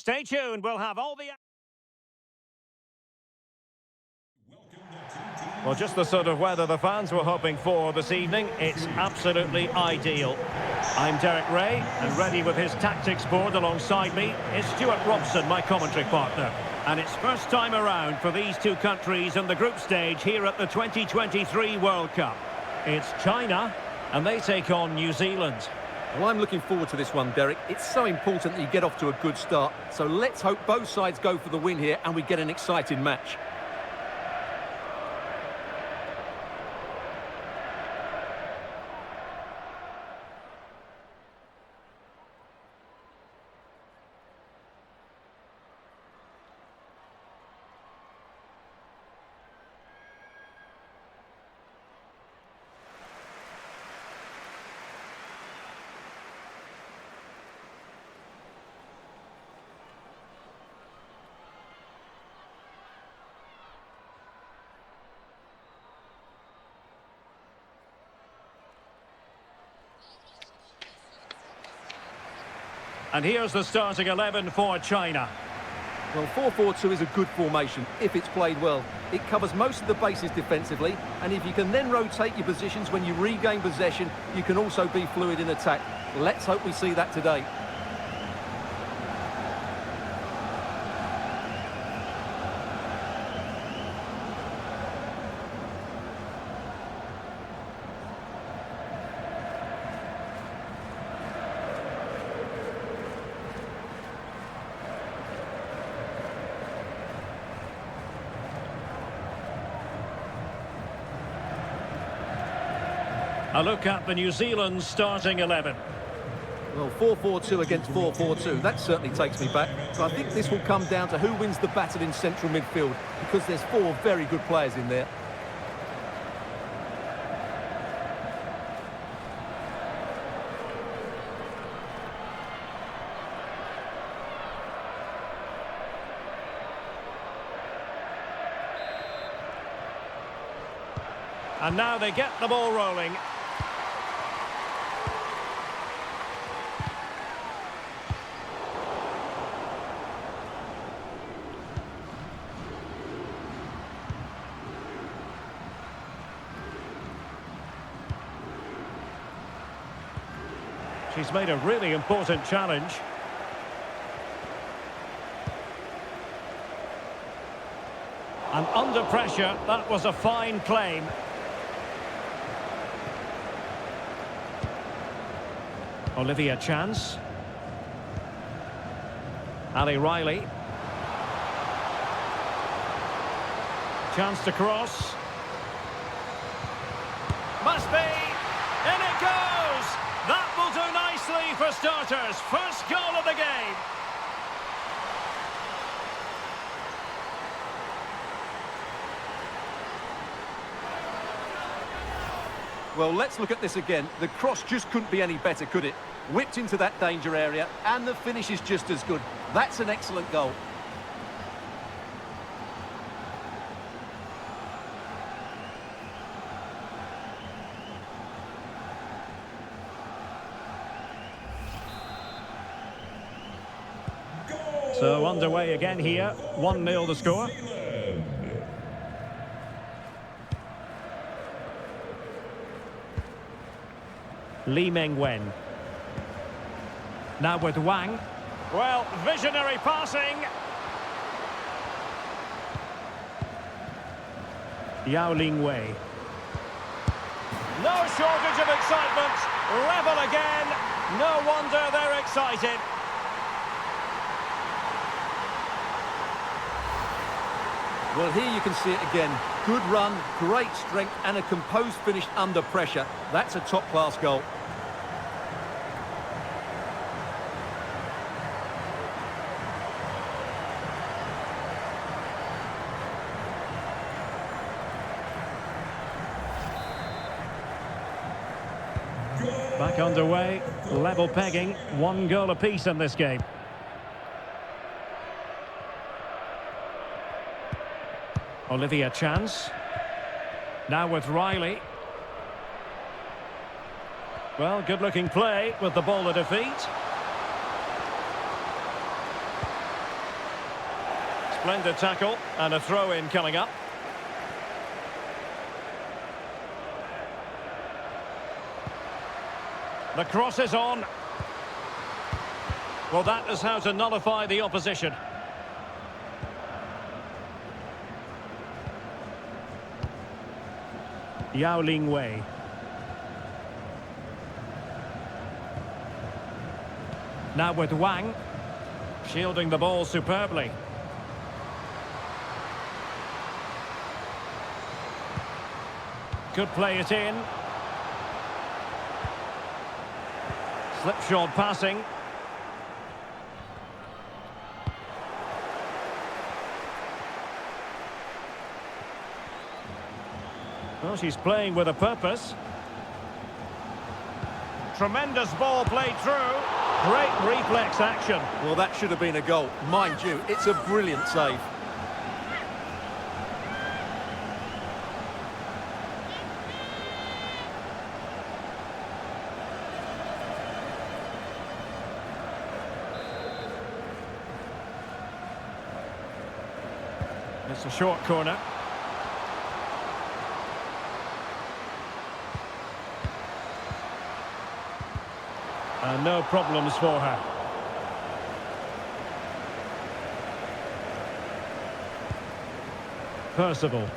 Stay tuned, we'll have all the... Well, just the sort of weather the fans were hoping for this evening. It's absolutely ideal. I'm Derek Ray, and ready with his tactics board alongside me is Stuart Robson, my commentary partner. And it's first time around for these two countries in the group stage here at the 2023 World Cup. It's China, and they take on New Zealand. Well, I'm looking forward to this one, Derek. It's so important that you get off to a good start. So let's hope both sides go for the win here and we get an exciting match. And here's the starting 11 for China. Well, 4-4-2 is a good formation if it's played well. It covers most of the bases defensively, and if you can then rotate your positions when you regain possession, you can also be fluid in attack. Let's hope we see that today. A look at the New Zealand starting 11. Well, 4-4-2 against 4-4-2, that certainly takes me back. So I think this will come down to who wins the battle in central midfield, because there's four very good players in there. And now they get the ball rolling. She's made a really important challenge. And under pressure, that was a fine claim. Olivia Chance. Ali Riley. Chance to cross. Must be. In it goes! That will do nicely for starters. First goal of the game. Well, let's look at this again. The cross just couldn't be any better, could it? Whipped into that danger area, and the finish is just as good. That's an excellent goal. So underway again here. 1-0 the score. Lee Meng-wen. Now with Wang. Well, visionary passing. Yao Ling Wei. No shortage of excitement. Level again. No wonder they're excited. Well, here you can see it again. Good run, great strength, and a composed finish under pressure. That's a top-class goal. Back underway, level pegging, 1 goal apiece in this game. Olivia Chance. Now with Riley. Well, good-looking play with the ball at her feet. Splendid tackle and a throw-in coming up. The cross is on. Well, that is how to nullify the opposition. Yao Ling Wei. Now with Wang. Shielding the ball superbly. Could play it in. Slipshod passing. Well, she's playing with a purpose. Tremendous ball played through. Great reflex action. Well, that should have been a goal. Mind you, it's a brilliant save. It's a short corner. And no problems for her. Percival.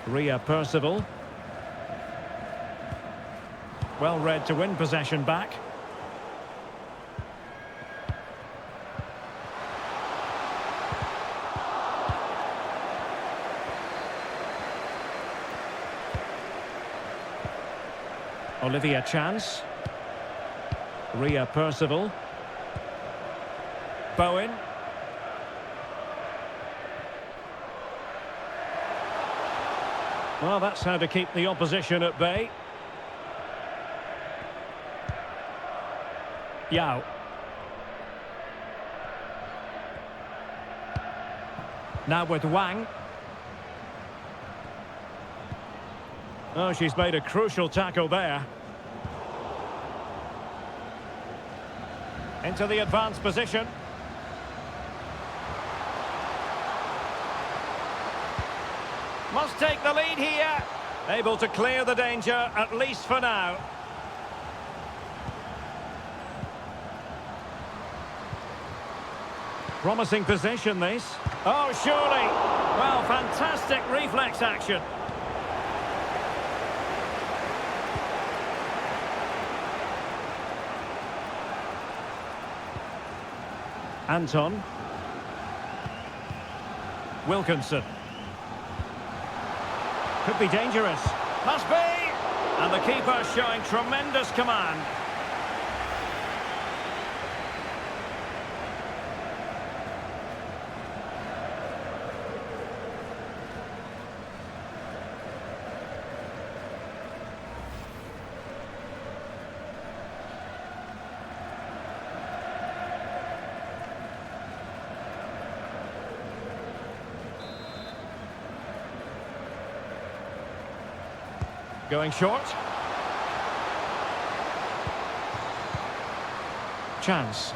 Ria Percival. Well read to win possession back. Olivia Chance. Ria Percival. Bowen. Well, that's how to keep the opposition at bay. Yao. Now with Wang. Oh, she's made a crucial tackle there. Into the advanced position. Must take the lead here. Able to clear the danger, at least for now. Promising position, this. Oh, surely. Well, fantastic reflex action. Anton. Wilkinson. Could be dangerous. Must be! And the keeper showing tremendous command. Going short. Chance.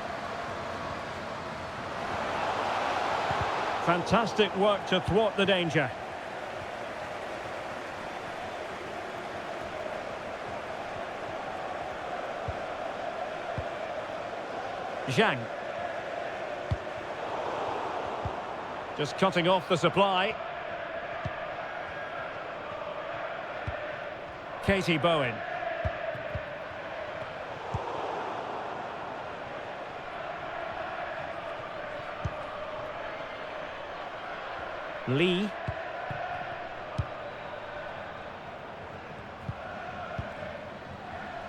Fantastic work to thwart the danger. Zhang. Just cutting off the supply. Katie Bowen. Lee.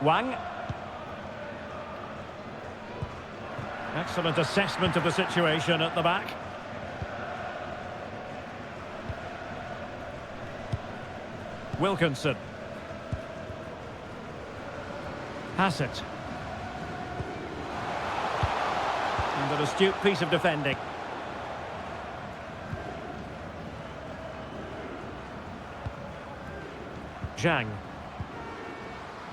Wang. Excellent assessment of the situation at the back. Wilkinson. Hassett. And an astute piece of defending. Zhang.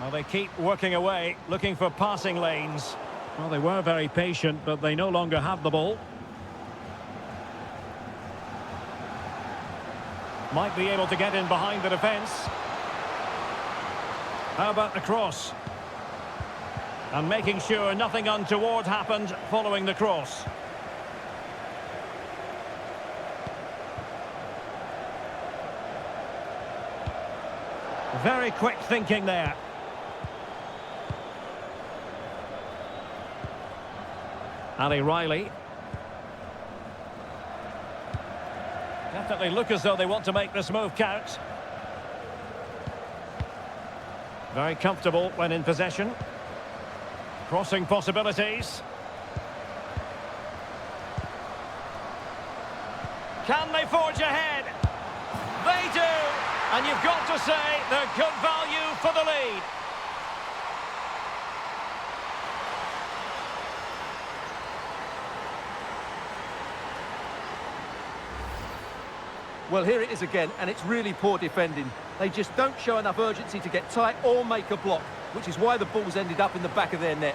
Well, they keep working away, looking for passing lanes. Well, they were very patient, but they no longer have the ball. Might be able to get in behind the defence. How about the cross? And making sure nothing untoward happened following the cross. Very quick thinking there. Ali Riley. Definitely look as though they want to make this move count. Very comfortable when in possession. Crossing possibilities. Can they forge ahead? They do! And you've got to say they're good value for the lead. Well, here it is again, and it's really poor defending. They just don't show enough urgency to get tight or make a block, which is why the ball's ended up in the back of their net.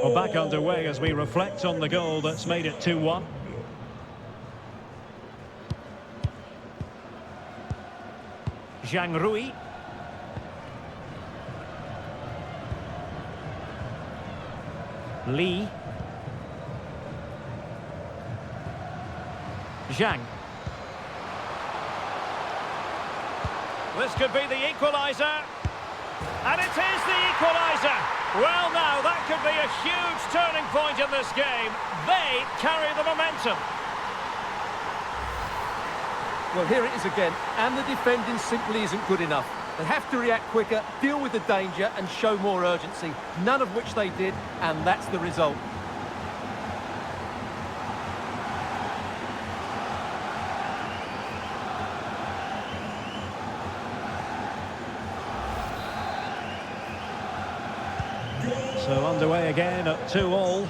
Well, back underway as we reflect on the goal that's made it 2-1. Zhang Rui. Lee. Zhang. This could be the equaliser. And it is the equaliser. Well, now, that could be a huge turning point in this game. They carry the momentum. Well, here it is again, and the defending simply isn't good enough. They have to react quicker, deal with the danger, and show more urgency, none of which they did, and that's the result. So underway again at 2-2.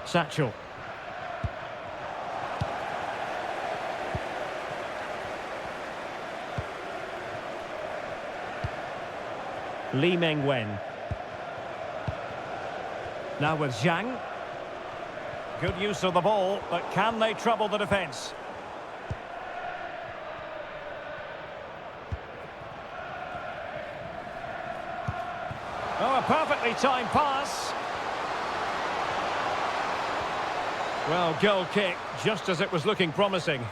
Satchel. Lee Mengwen. Now with Zhang. Good use of the ball, but can they trouble the defence? Oh, a perfectly timed pass. Well, goal kick, just as it was looking promising.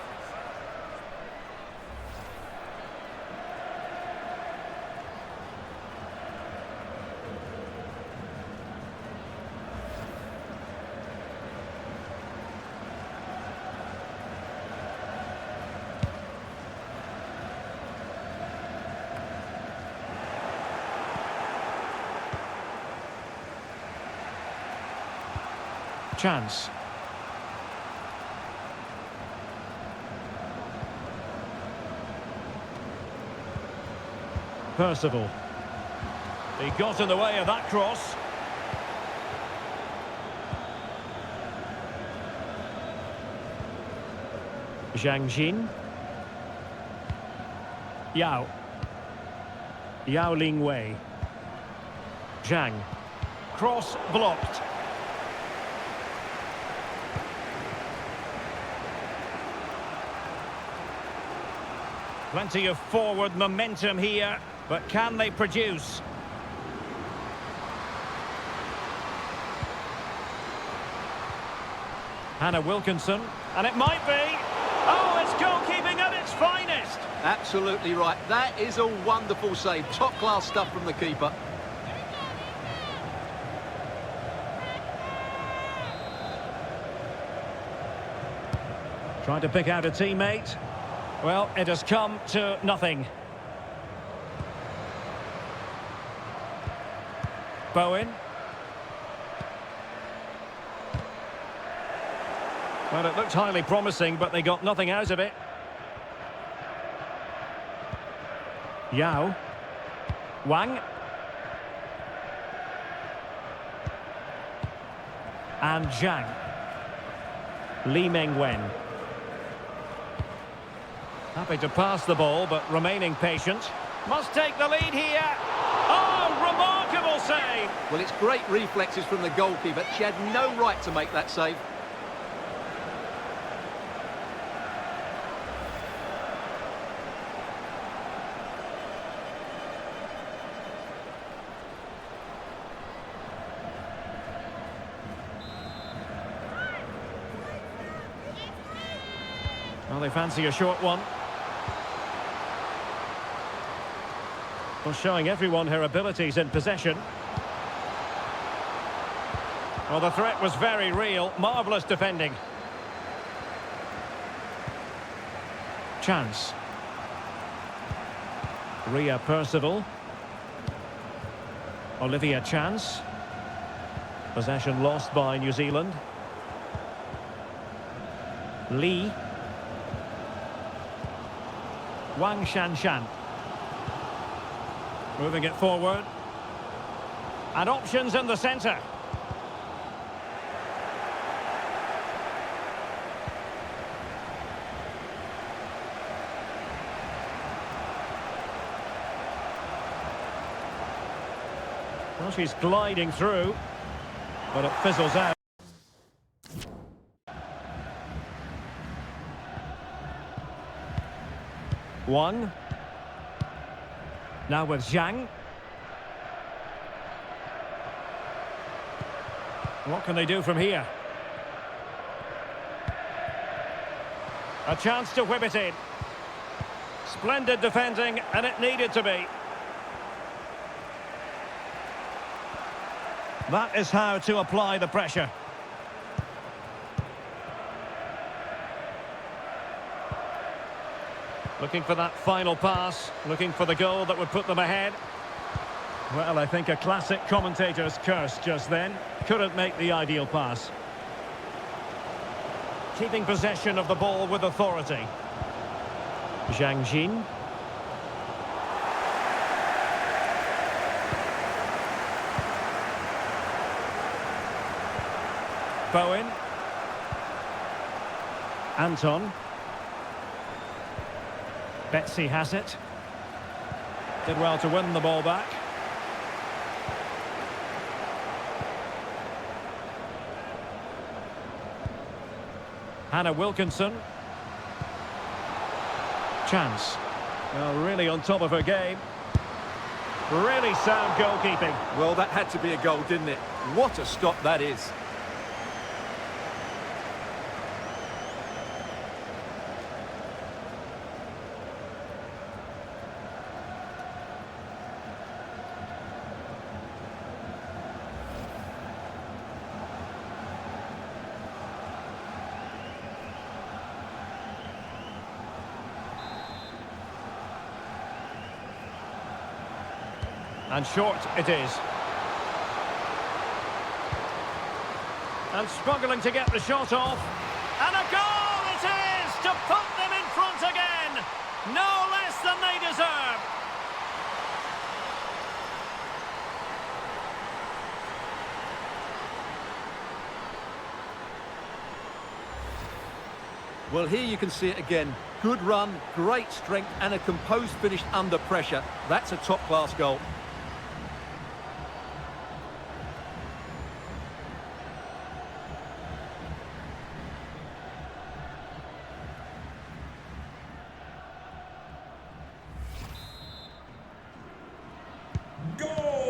Chance. Percival. He got in the way of that cross. Zhang Jin. Yao. Yao Ling Wei. Zhang. Cross blocked. Plenty of forward momentum here, but can they produce? Hannah Wilkinson, and it might be. Oh, it's goalkeeping at its finest. Absolutely right. That is a wonderful save. Top-class stuff from the keeper. Trying to pick out a teammate. Well, it has come to nothing. Bowen. Well, it looked highly promising, but they got nothing out of it. Yao. Wang. And Zhang. Lee Meng-wen. Happy to pass the ball, but remaining patient. Must take the lead here. Oh, remarkable save! Well, it's great reflexes from the goalkeeper. She had no right to make that save. Well, they fancy a short one. Well, showing everyone her abilities in possession. Well, the threat was very real. Marvellous defending. Chance. Ria Percival. Olivia Chance. Possession lost by New Zealand. Lee. Wang Shanshan. Moving it forward. And options in the centre. Well, she's gliding through, but it fizzles out. One. Now with Zhang. What can they do from here? A chance to whip it in. Splendid defending, and it needed to be. That is how to apply the pressure. Looking for that final pass, looking for the goal that would put them ahead. Well, I think a classic commentator's curse just then. Couldn't make the ideal pass. Keeping possession of the ball with authority. Zhang Jin. Bowen. Anton. Betsy has it. Did well to win the ball back. Hannah Wilkinson. Chance. Well, really on top of her game. Really sound goalkeeping. Well, that had to be a goal, didn't it? What a stop that is. And short it is. And struggling to get the shot off. And a goal it is to put them in front again. No less than they deserve. Well, here you can see it again. Good run, great strength, and a composed finish under pressure. That's a top-class goal.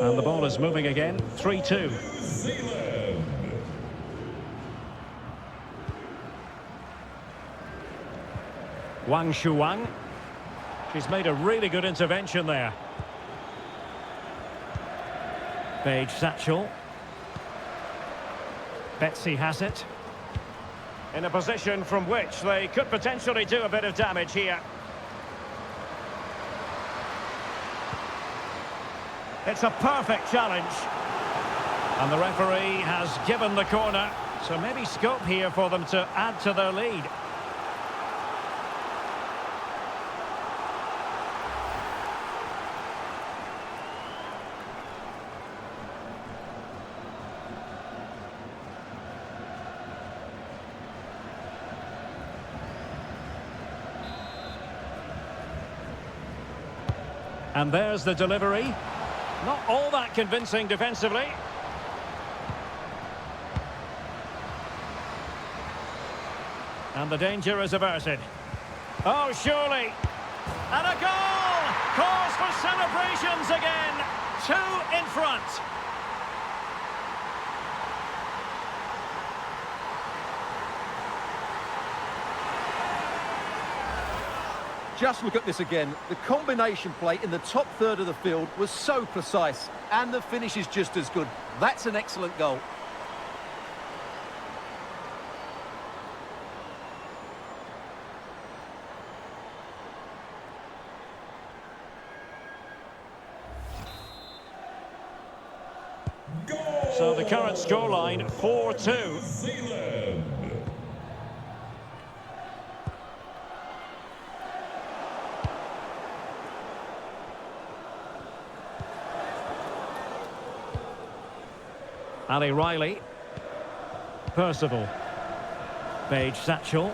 And the ball is moving again. 3-2. Wang Shuang. She's made a really good intervention there. Paige Satchel. Betsy has it. In a position from which they could potentially do a bit of damage here. It's a perfect challenge. And the referee has given the corner. So maybe scope here for them to add to their lead. And there's the delivery. Not all that convincing defensively. And the danger is averted. Oh, surely. And a goal! Cause for celebrations again. 2 in front. Just look at this again. The combination play in the top third of the field was so precise, and the finish is just as good. That's an excellent goal. So the current scoreline, 4-2. Ali Riley. Percival. Page Satchel.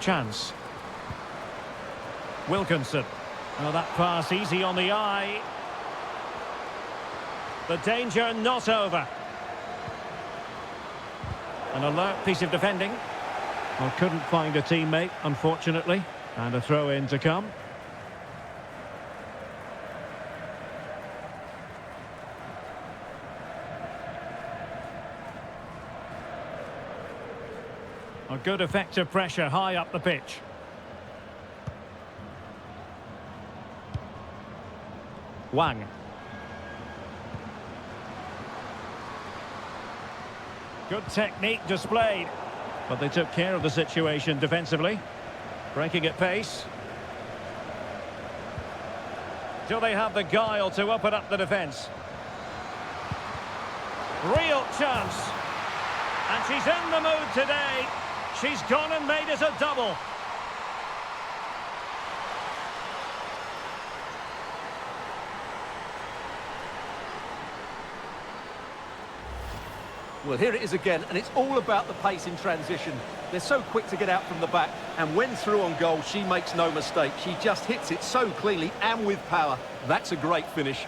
Chance. Wilkinson. Oh, that pass easy on the eye. The danger not over. An alert piece of defending. Well, couldn't find a teammate, unfortunately. And a throw-in to come. A good effective pressure high up the pitch. Wang. Good technique displayed. But they took care of the situation defensively. Breaking at pace. Do they have the guile to open up the defence? Real chance. And she's in the mood today. She's gone and made it a double. Well, here it is again, and it's all about the pace in transition. They're so quick to get out from the back, and when through on goal, she makes no mistake. She just hits it so cleanly and with power. That's a great finish.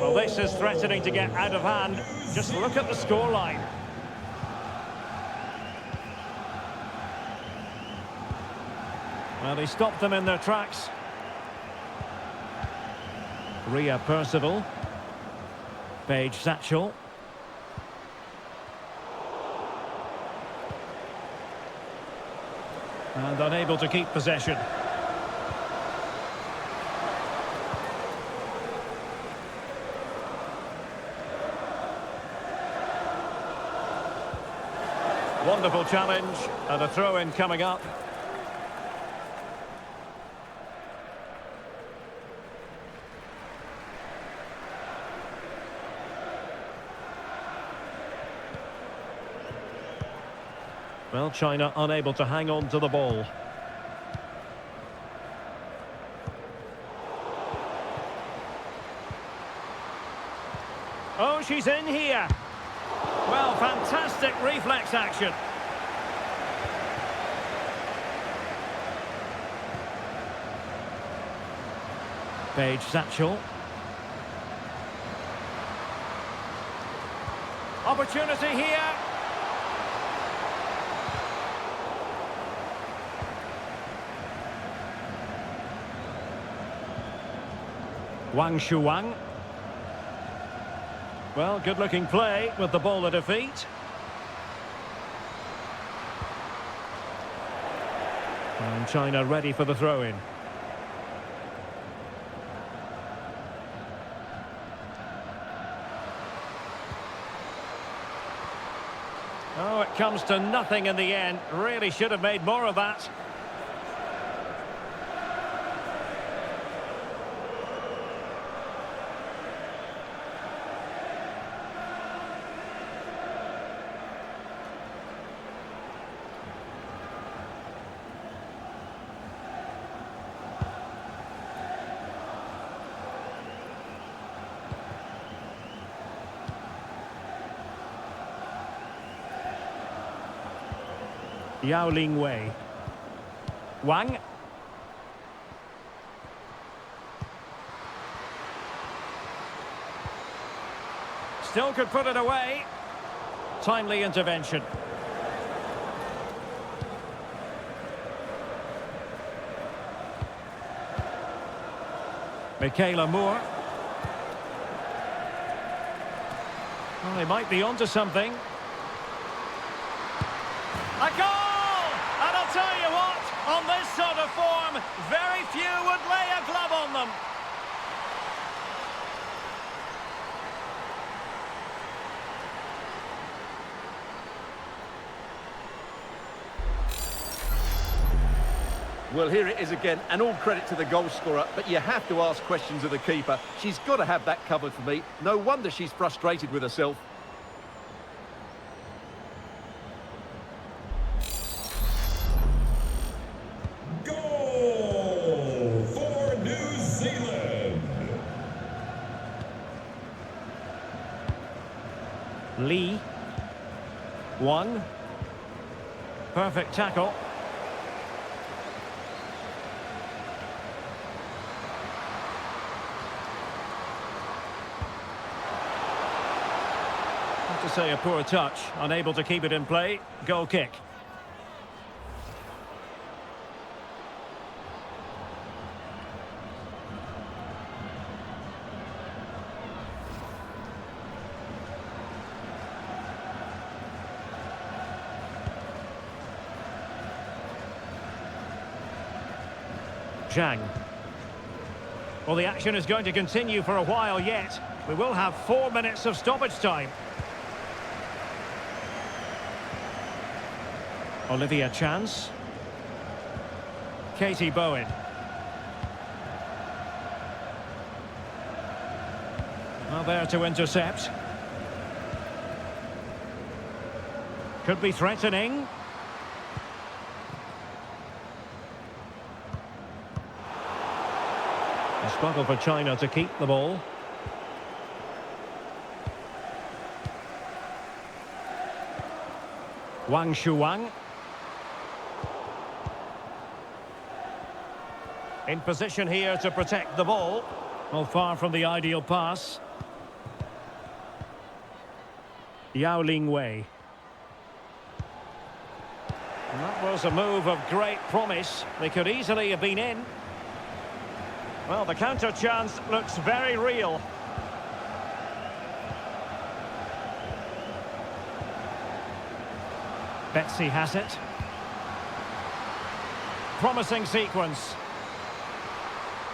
Well, this is threatening to get out of hand. Just look at the scoreline. Well, they stopped them in their tracks. Ria Percival. Page Satchel. And unable to keep possession. Wonderful challenge, and a throw-in coming up. Well, China unable to hang on to the ball. Oh, she's in here. Well, fantastic reflex action. Page Satchel. Opportunity here. Wang Shuang. Well, good-looking play with the ball at her feet. And China ready for the throw-in. Oh, it comes to nothing in the end. Really should have made more of that. Yao Ling Wei. Wang. Still could put it away. Timely intervention. Michaela Moore. Well, they might be onto something. A goal! And I'll tell you what, on this sort of form, very few would lay a glove on them. Well, here it is again, and all credit to the goal scorer, but you have to ask questions of the keeper. She's got to have that covered for me. No wonder she's frustrated with herself. Goal for New Zealand. Lee. One. Perfect tackle. To say a poor touch, unable to keep it in play. Goal kick. Zhang. Well, the action is going to continue for a while yet. We will have 4 minutes of stoppage time. Olivia Chance. Katie Bowen. Well, there to intercept. Could be threatening. A struggle for China to keep the ball. Wang Shuang. In position here to protect the ball. Well, far from the ideal pass. Yao Ling Wei. And that was a move of great promise. They could easily have been in. Well, the counter chance looks very real. Betsy has it. Promising sequence.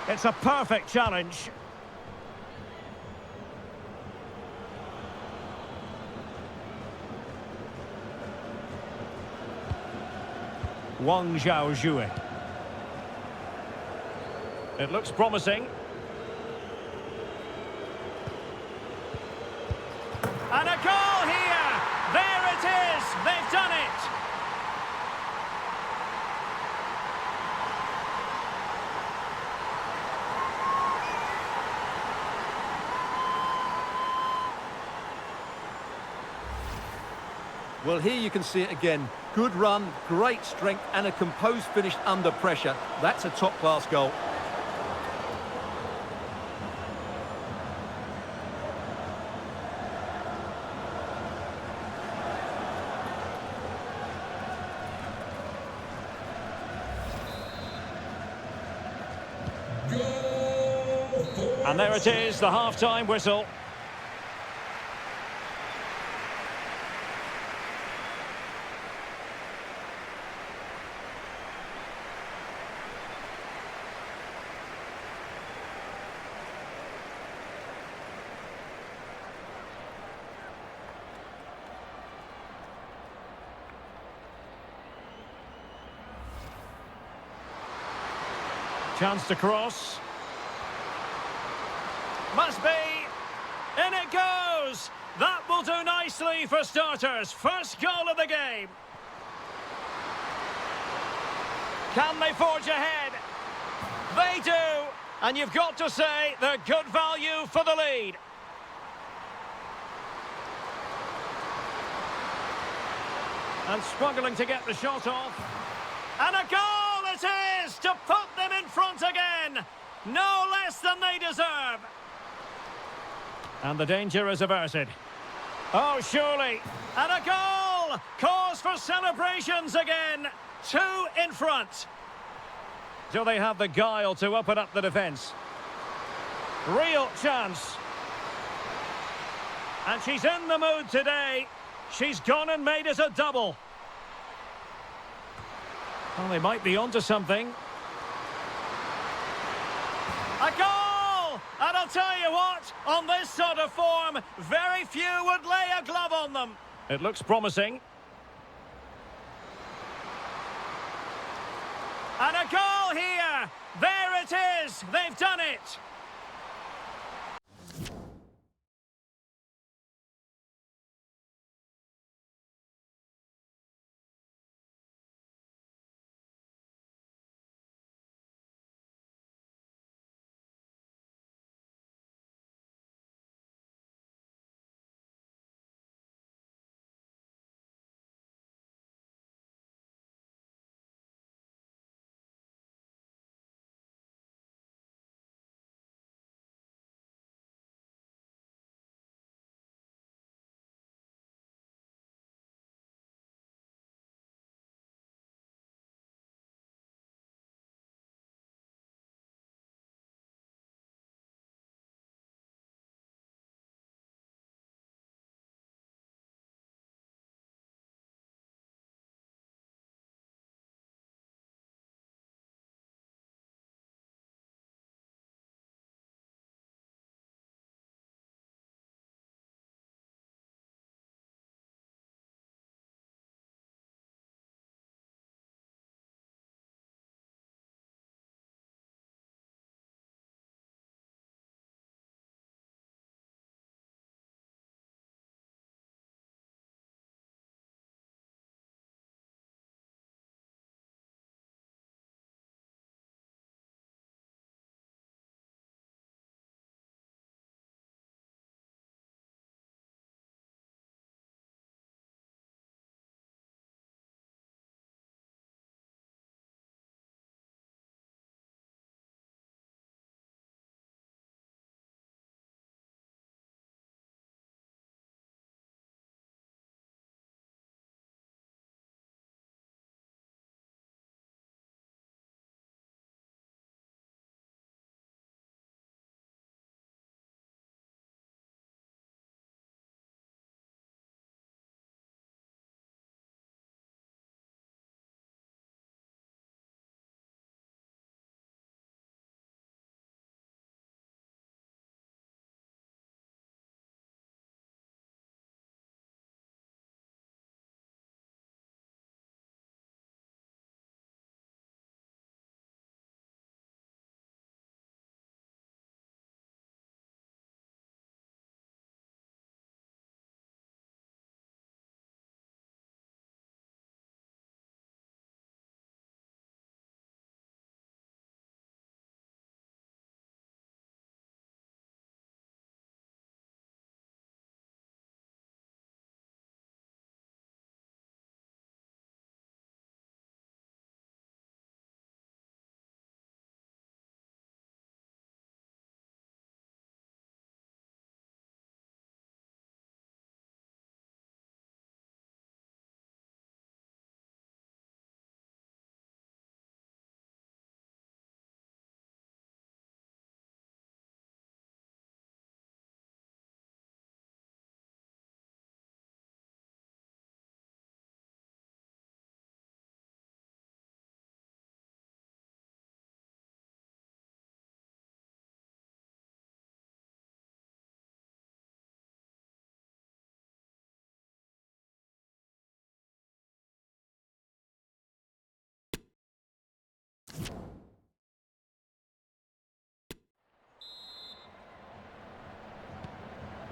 It's a perfect challenge. Wang Zhaozhue. It looks promising. And a goal here! There it is! They've done it! Well, here you can see it again. Good run, great strength, and a composed finish under pressure. That's a top-class goal. And there it is, the half-time whistle. Chance to cross. Must be. In it goes. That will do nicely for starters. First goal of the game. Can they forge ahead? They do. And you've got to say they're good value for the lead. And struggling to get the shot off. And a goal it is to put them in front again. No less than they deserve. And the danger is averted. Oh, surely. And a goal! Cause for celebrations again. 2 in front. Do they have the guile to open up the defence? Real chance. And she's in the mood today. She's gone and made it a double. Well, they might be onto something. A goal! And I'll tell you what, on this sort of form, very few would lay a glove on them. It looks promising. And a goal here! There it is! They've done it!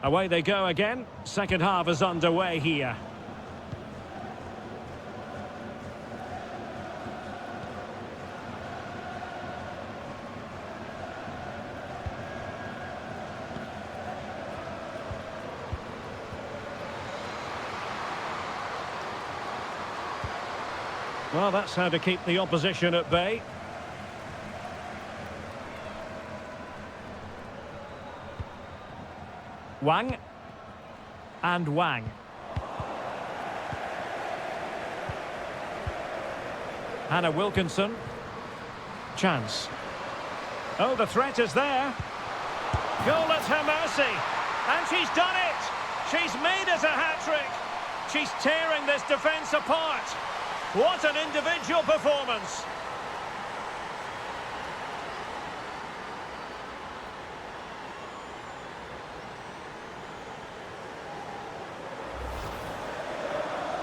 Away they go again. Second half is underway here. Well, that's how to keep the opposition at bay. Wang. And Wang. Hannah Wilkinson. Chance. Oh, the threat is there. Goal at her mercy. And she's done it. She's made it a hat-trick. She's tearing this defence apart. What an individual performance.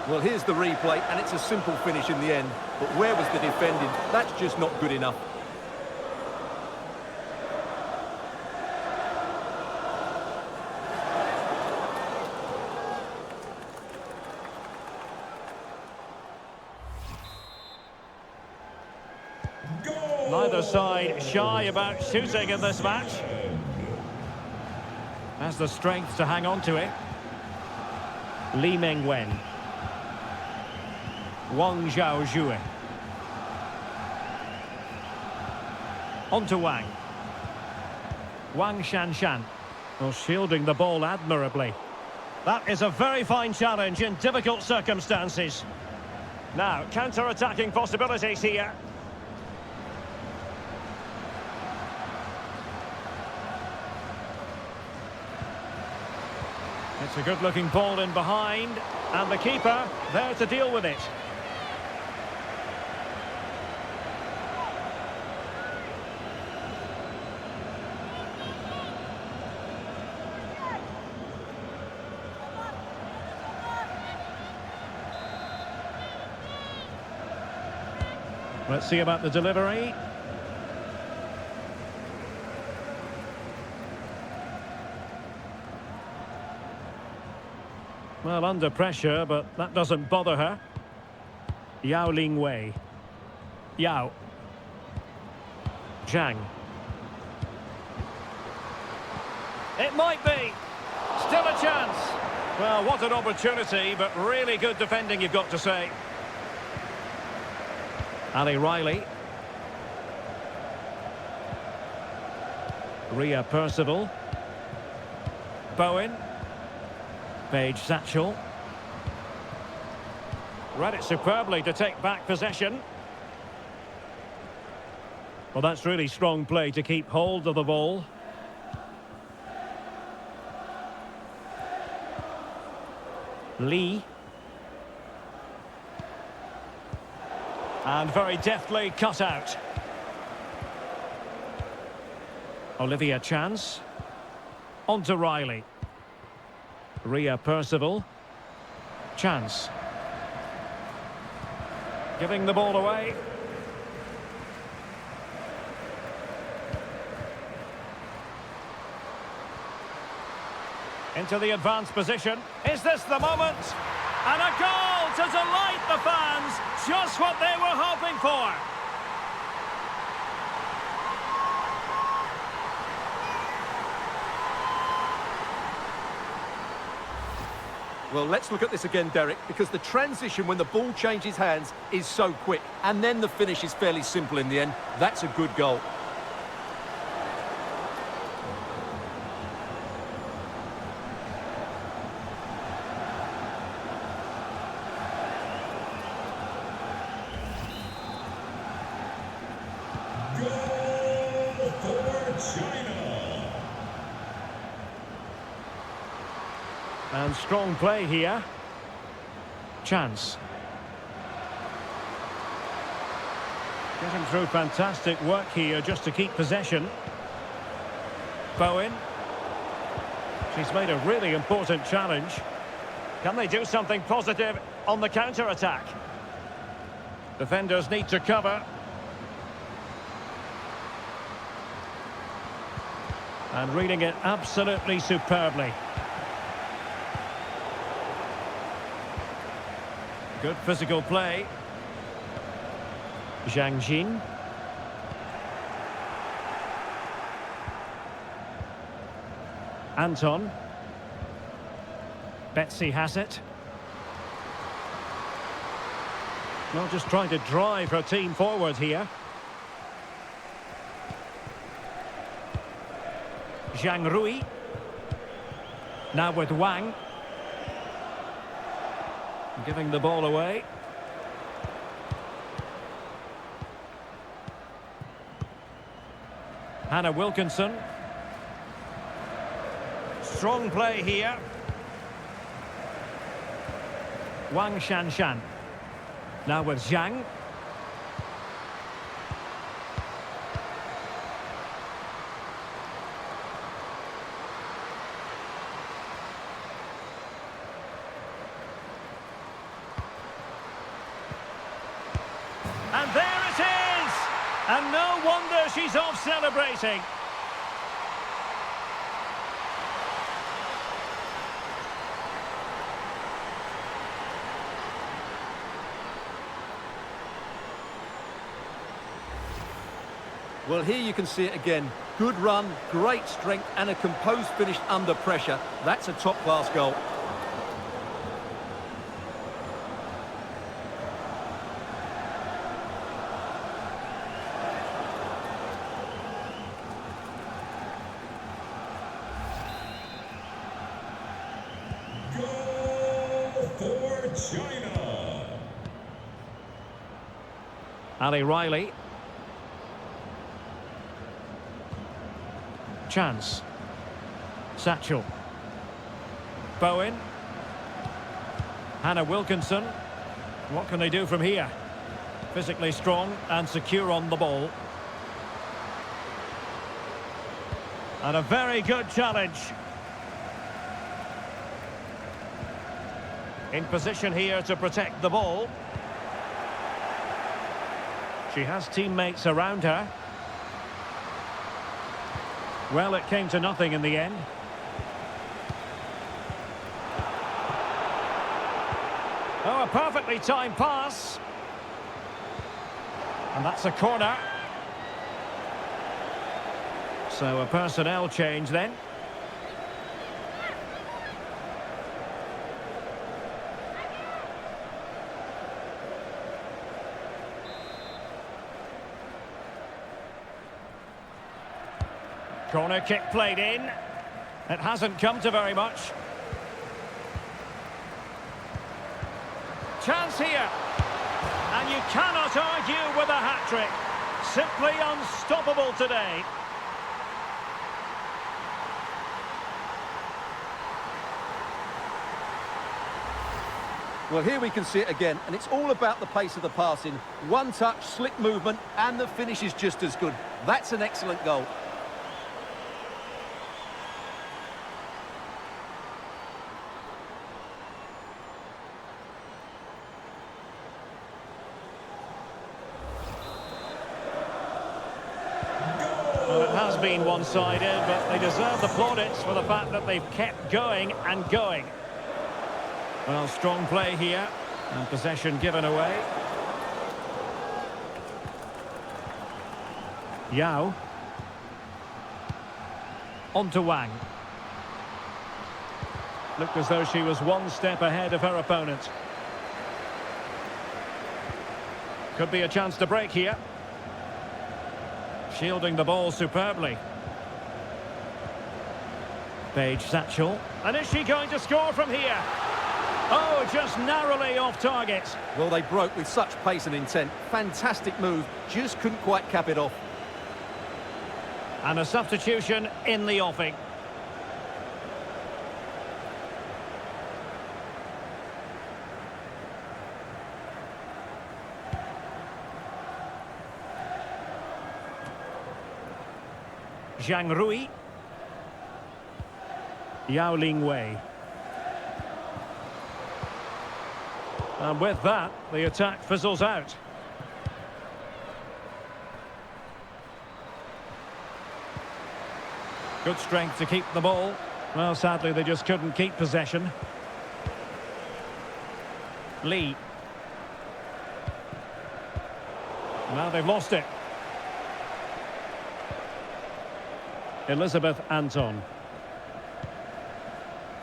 Well, here's the replay, and it's a simple finish in the end. But where was the defending? That's just not good enough. Neither side shy about shooting in this match. Has the strength to hang on to it. Li Mengwen. Wang Zhaozhue. On to Wang. Wang Shanshan. Well, shielding the ball admirably. That is a very fine challenge in difficult circumstances. Now, counter-attacking possibilities here. It's a good-looking ball in behind, and the keeper there to deal with it. Let's see about the delivery. Well, under pressure, but that doesn't bother her. Yao Lingwei. Yao. Zhang. It might be. Still a chance. Well, what an opportunity, but really good defending, you've got to say. Ali Riley. Ria Percival. Bowen. Paige Satchel. Read it superbly to take back possession. Well, that's really strong play to keep hold of the ball. Lee. And very deftly cut out. Olivia Chance. On to Riley. Ria Percival. Chance. Giving the ball away. Into the advanced position. Is this the moment? And a goal to delight the fans. Just what they were hoping for. Well, let's look at this again, Derek, because the transition when the ball changes hands is so quick, and then the finish is fairly simple in the end. That's a good goal. Goal for China. And strong play here. Chance. Getting through fantastic work here just to keep possession. Bowen. She's made a really important challenge. Can they do something positive on the counter-attack? Defenders need to cover. And reading it absolutely superbly. Good physical play. Zhang Jin. Anton. Betsy has it. Well, just trying to drive her team forward here. Zhang Rui. Now with Wang. Giving the ball away. Hannah Wilkinson. Strong play here. Wang Shanshan. Now with Zhang. And there it is! And no wonder she's off celebrating. Well, here you can see it again. Good run, great strength, and a composed finish under pressure. That's a top-class goal. Goal for China. Ali Riley. Chance. Satchel. Bowen. Hannah Wilkinson. What can they do from here? Physically strong and secure on the ball. And a very good challenge. In position here to protect the ball. She has teammates around her. Well, it came to nothing in the end. Oh, a perfectly timed pass. And that's a corner. So a personnel change then. Corner kick played in. It hasn't come to very much. Chance here. And you cannot argue with a hat-trick. Simply unstoppable today. Well, here we can see it again, and it's all about the pace of the passing. One touch, slick movement, and the finish is just as good. That's an excellent goal. Well, it has been one-sided, but they deserve the plaudits for the fact that they've kept going and going. Well, strong play here, and possession given away. Yao. On to Wang. Looked as though she was one step ahead of her opponent. Could be a chance to break here. Shielding the ball superbly. Paige Satchel. And is she going to score from here? Oh, just narrowly off target. Well, they broke with such pace and intent. Fantastic move, just couldn't quite cap it off. And a substitution in the offing. Zhang Rui. Yao Ling Wei. And with that, the attack fizzles out. Good strength to keep the ball. Well, sadly, they just couldn't keep possession. Lee. Now they've lost it. Elizabeth Anton.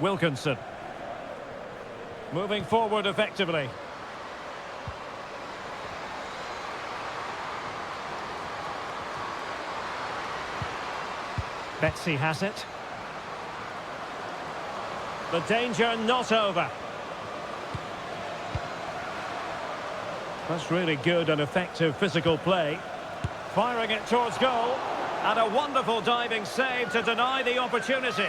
Wilkinson. Moving forward effectively. Betsy has it. The danger not over. That's really good and effective physical play. Firing it towards goal. And a wonderful diving save to deny the opportunity.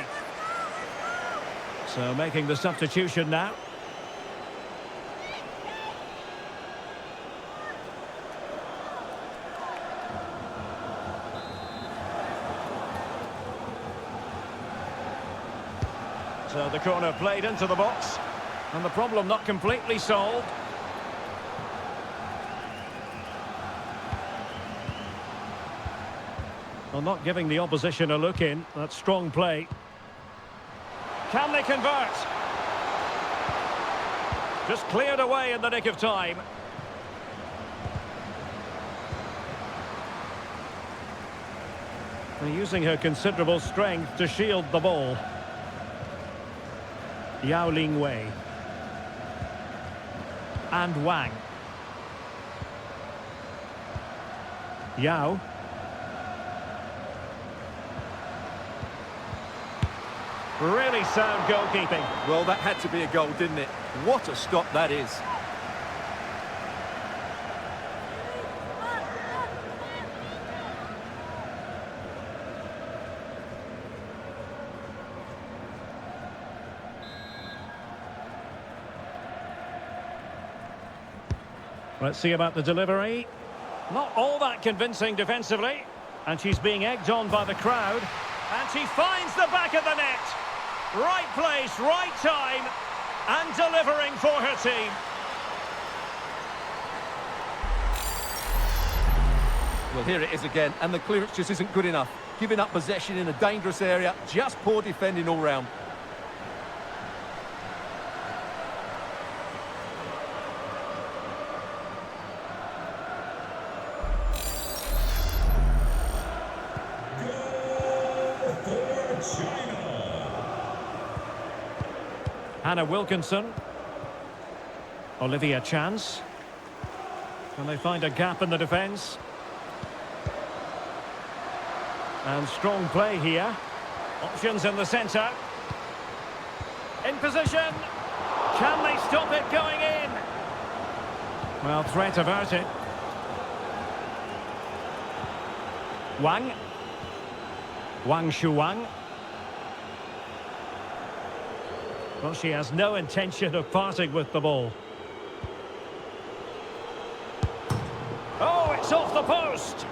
So making the substitution now. So the corner played into the box. And the problem not completely solved. Well, not giving the opposition a look in. That's strong play. Can they convert? Just cleared away in the nick of time. They're using her considerable strength to shield the ball. Yao Ling Wei. And Wang. Yao. Really sound goalkeeping. Well, that had to be a goal, didn't it? What a stop that is. Let's see about the delivery. Not all that convincing defensively. And she's being egged on by the crowd. And she finds the back of the net. Right place, right time. And delivering for her team. Well, here it is again, and the clearance just isn't good enough. Giving up possession in a dangerous area, just poor defending all round. Hannah Wilkinson. Olivia Chance. Can they find a gap in the defence? And strong play here. Options in the centre. In position. Can they stop it going in? Well, threat averted. Wang. Wang Shuang. Well, she has no intention of parting with the ball. Oh, it's off the post!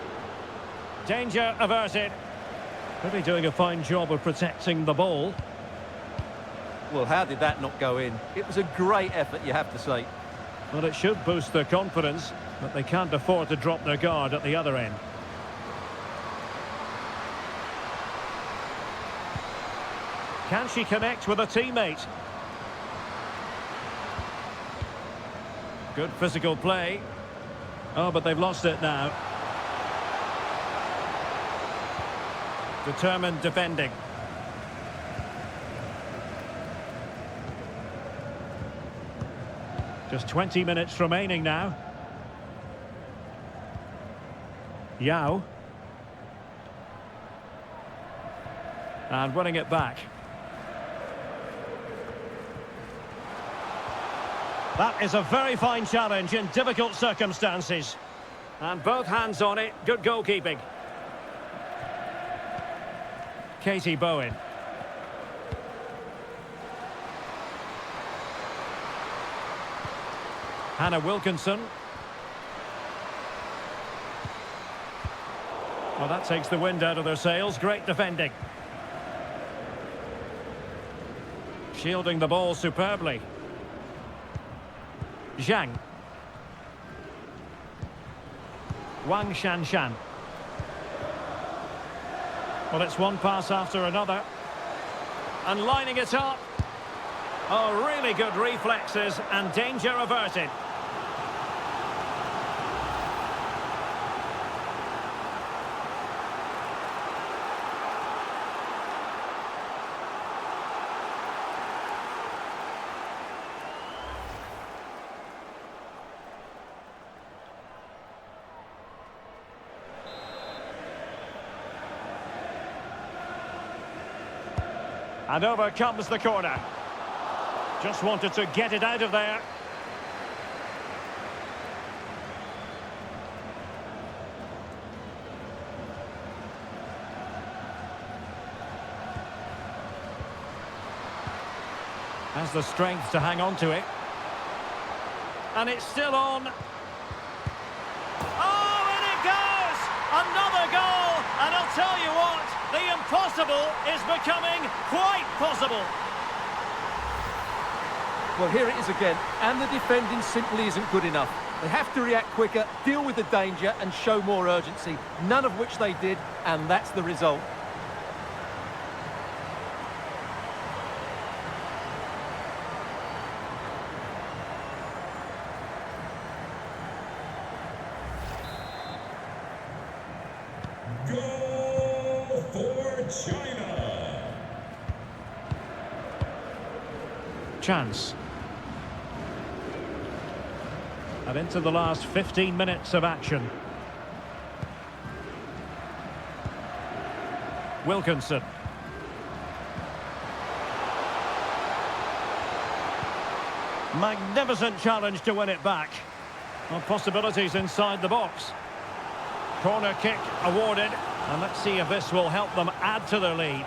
Danger averted. Really doing a fine job of protecting the ball. Well, how did that not go in? It was a great effort, you have to say. Well, it should boost their confidence, but they can't afford to drop their guard at the other end. Can she connect with a teammate? Good physical play. Oh, but they've lost it now. Determined defending. Just 20 minutes remaining now. Yao. And winning it back. That is a very fine challenge in difficult circumstances. And both hands on it, good goalkeeping. Katie Bowen. Hannah Wilkinson. Well, that takes the wind out of their sails. Great defending. Shielding the ball superbly. Zhang. Wang Shanshan. Well, it's one pass after another. And lining it up. Oh, really good reflexes and danger averted. And over comes the corner. Just wanted to get it out of there. Has the strength to hang on to it. And it's still on. Oh, and it goes! Another goal! And I'll tell you what, the impossible is becoming quite possible. Well, here it is again, and the defending simply isn't good enough. They have to react quicker, deal with the danger, and show more urgency, none of which they did, and that's the result. Goal for China. Chance. And into the last 15 minutes of action. Wilkinson. Magnificent challenge to win it back. Well, possibilities inside the box. Corner kick awarded. And let's see if this will help them add to their lead.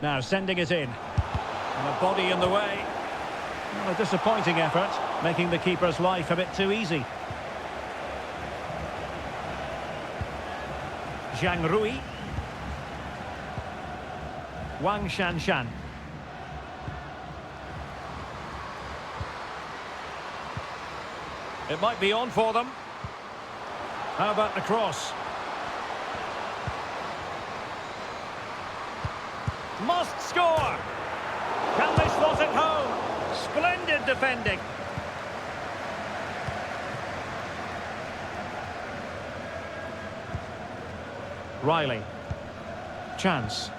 Now sending it in. And a body in the way. Well, a disappointing effort, making the keeper's life a bit too easy. Zhang Rui. Wang Shanshan. It might be on for them. How about the cross? Must score! Can they slot it home? Splendid defending. Riley. Chance.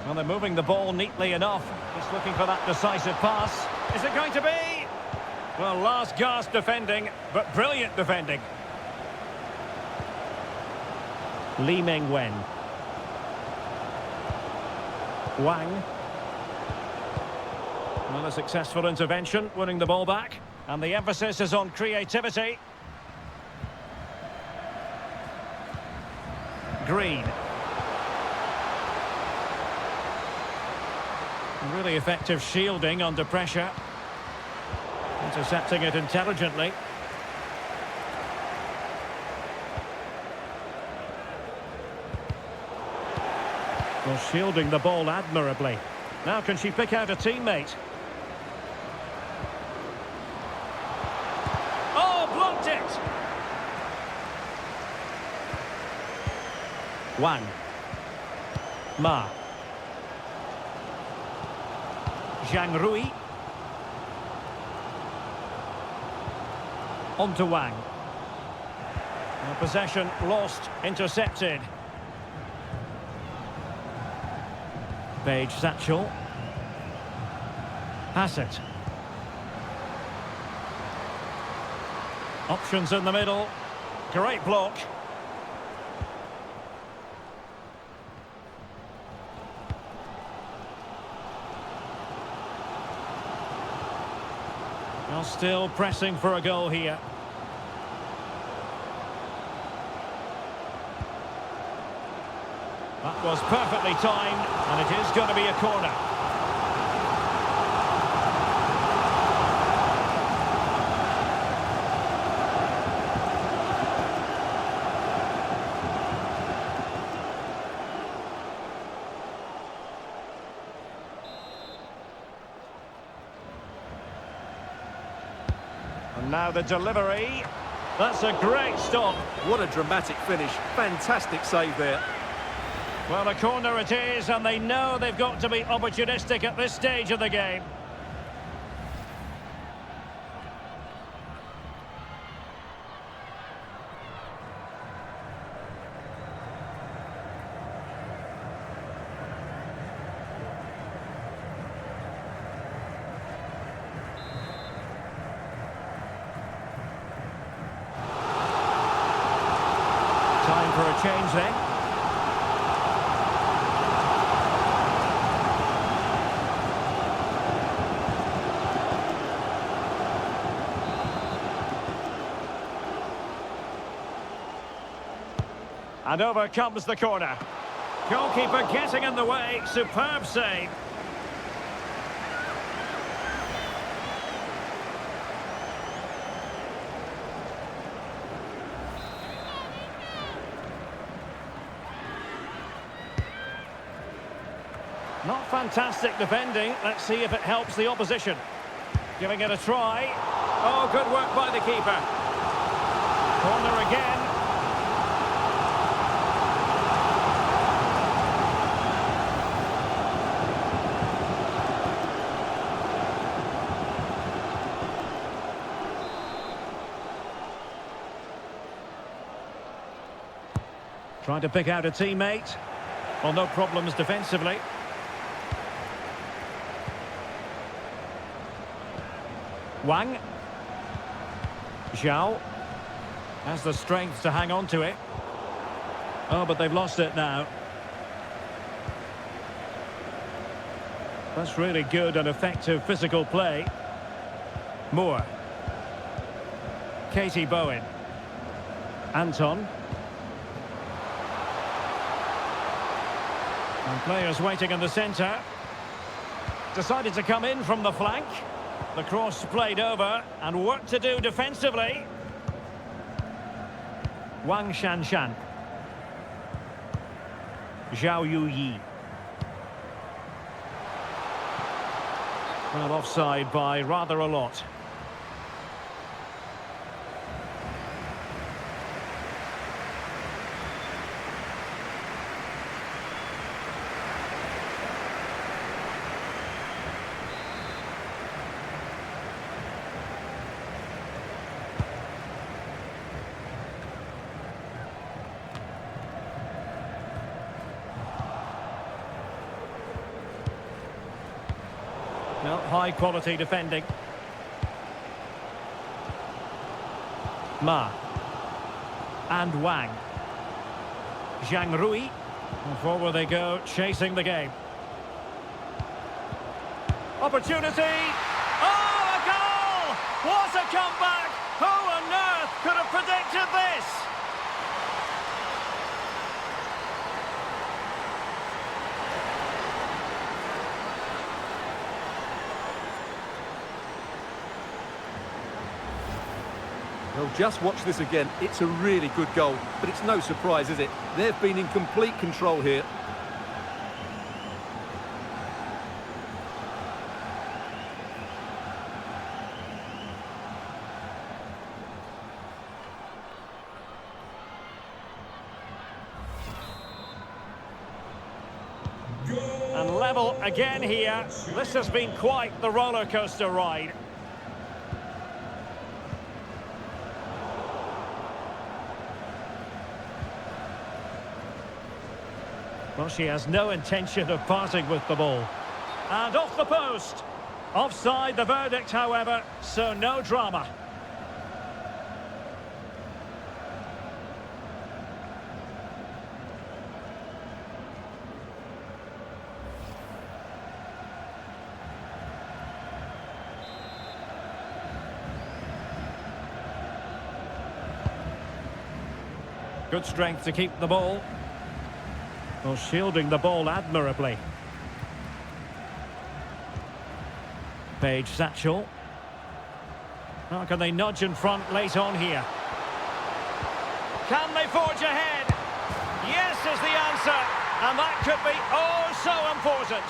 Well, they're moving the ball neatly enough. Just looking for that decisive pass. Is it going to be? Well, last gasp defending, but brilliant defending. Li Mengwen. Wang. Well, a successful intervention, winning the ball back. And the emphasis is on creativity. Green. Really effective shielding under pressure. Intercepting it intelligently. Well, shielding the ball admirably. Now can she pick out a teammate? Oh, blocked it! Wang. Ma. Zhang Rui. On to Wang. Well, possession lost, intercepted. Page Satchel. Hassett. Options in the middle. Great block. Well, still pressing for a goal here. That was perfectly timed, and it is going to be a corner. And now the delivery. That's a great stop. What a dramatic finish. Fantastic save there. Well, a corner it is, and they know they've got to be opportunistic at this stage of the game. change then. And over comes the corner. Goalkeeper getting in the way. Superb save. Not fantastic defending. Let's see if it helps the opposition. Giving it a try. Oh, good work by the keeper. Corner again. Trying to pick out a teammate. Well, no problems defensively. Wang. Zhao has the strength to hang on to it. Oh, but they've lost it now. That's really good and effective physical play. Moore. Katie Bowen. Anton. And players waiting in the centre. Decided to come in from the flank. The cross played over, and work to do defensively. Wang Shanshan. Zhao Yuyi. Well, offside by rather a lot. No, high quality defending. Ma. And Wang. Zhang Rui. And forward they go, chasing the game. Opportunity! Oh, a goal! What a comeback! Who on earth could have predicted this? Well, just watch this again. It's a really good goal, but it's no surprise, is it? They've been in complete control here. And level again here. This has been quite the roller coaster ride. Well, she has no intention of parting with the ball. And off the post. Offside the verdict, however, so no drama. Good strength to keep the ball. Well, shielding the ball admirably. Paige Satchel. How can they nudge in front late on here? Can they forge ahead? Yes is the answer. And that could be oh so important.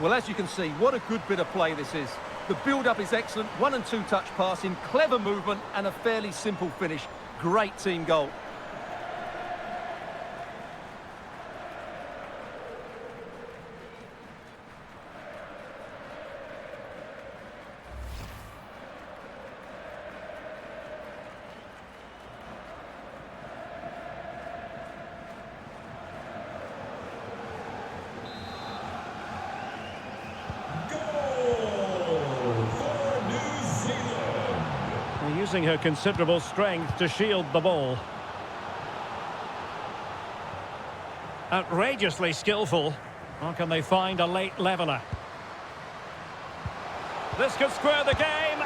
Well, as you can see, what a good bit of play this is. The build-up is excellent, 1- and 2-touch passing, clever movement and a fairly simple finish. Great team goal. using her considerable strength to shield the ball. Outrageously skillful. Or can they find a late leveller? This could square the game,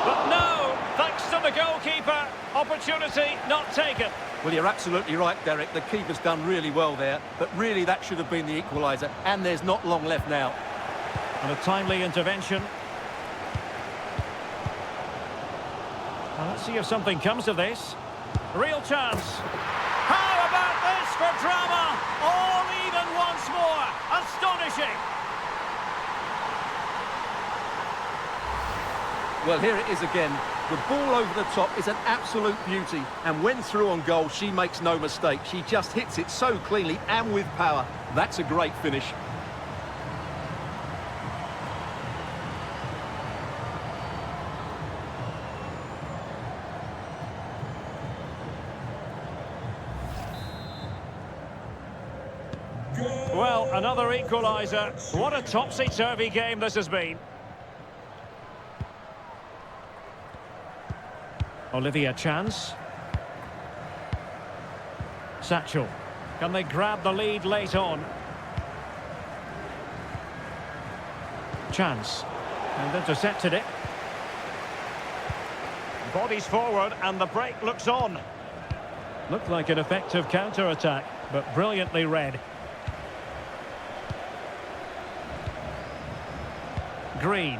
but no, thanks to the goalkeeper. Opportunity not taken. Well, you're absolutely right, Derek. The keeper's done really well there, but really that should have been the equaliser, and there's not long left now. And a timely intervention. Well, let's see if something comes of this. Real chance. How about this for drama? All even once more. Astonishing. Well, here it is again. The ball over the top is an absolute beauty, and when through on goal, she makes no mistake. She just hits it so cleanly and with power. That's a great finish. Well, another equaliser. What a topsy-turvy game this has been. Olivia Chance. Satchel. Can they grab the lead late on? Chance. And intercepted it. Bodies forward and the break looks on. Looked like an effective counter-attack, but brilliantly read. Green.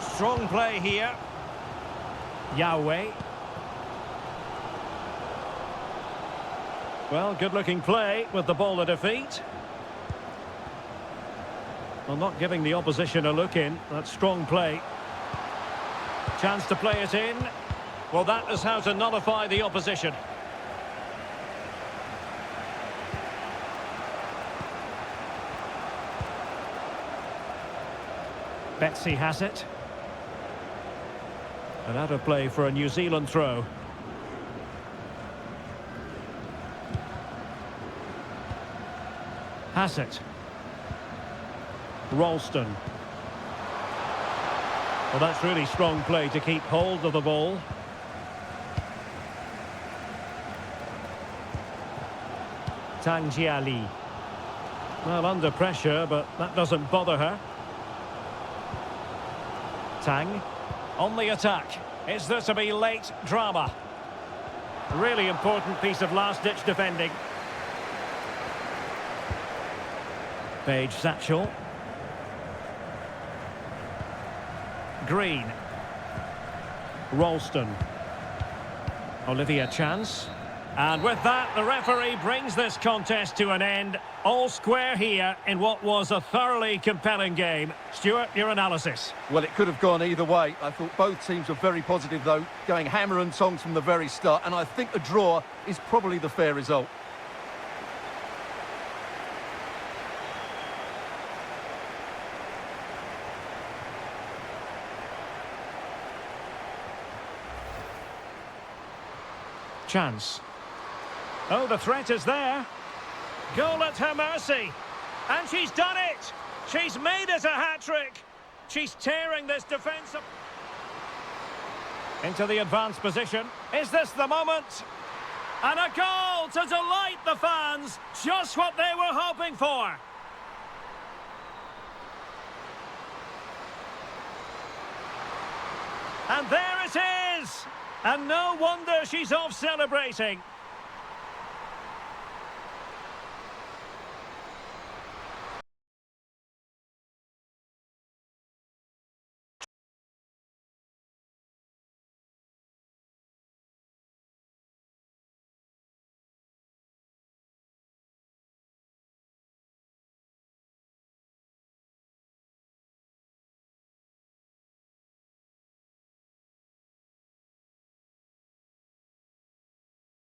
Strong play here. Yahweh. Well, good-looking play with the ball at her feet. Well, not giving the opposition a look in. That's strong play. Chance to play it in. Well, that is how to nullify the opposition. Betsy has it. And out of play for a New Zealand throw. Has it. Ralston. Well, that's really strong play to keep hold of the ball. Tang Jiali. Well, under pressure, but that doesn't bother her. Tang on the attack. Is there to be late drama? A really important piece of last-ditch defending. Paige Satchel. Green. Ralston. Olivia Chance. And with that, the referee brings this contest to an end. All square here in what was a thoroughly compelling game. Stuart, your analysis. Well, it could have gone either way. I thought both teams were very positive, though, going hammer and tongs from the very start. And I think a draw is probably the fair result. Chance. Oh, the threat is there. Goal at her mercy. And she's done it. She's made it a hat-trick. She's tearing this defence up. Into the advanced position. Is this the moment? And a goal to delight the fans. Just what they were hoping for. And there it is. And no wonder she's off celebrating.